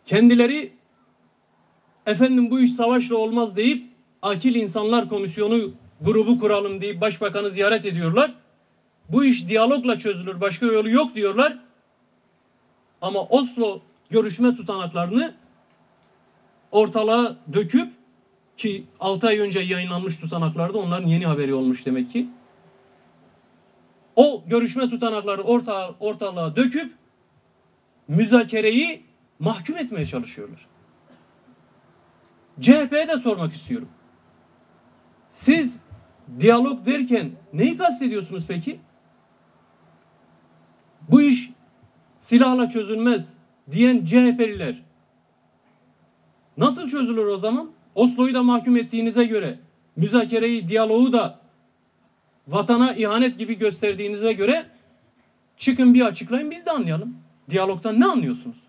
kendileri efendim bu iş savaşla olmaz deyip Akil İnsanlar Komisyonu grubu kuralım deyip başbakanı ziyaret ediyorlar. Bu iş diyalogla çözülür, başka yolu yok diyorlar. Ama Oslo görüşme tutanaklarını ortalığa döküp, ki 6 ay önce yayınlanmış tutanaklarda, onların yeni haberi olmuş demek ki. O görüşme tutanakları ortalığa döküp müzakereyi mahkum etmeye çalışıyorlar. CHP'ye de sormak istiyorum. Siz diyalog derken neyi kastediyorsunuz peki? Bu iş silahla çözülmez diyen CHP'liler nasıl çözülür o zaman? Oslo'yu da mahkum ettiğinize göre, müzakereyi, diyaloğu da vatana ihanet gibi gösterdiğinize göre çıkın bir açıklayın, biz de anlayalım. Diyalogtan ne anlıyorsunuz?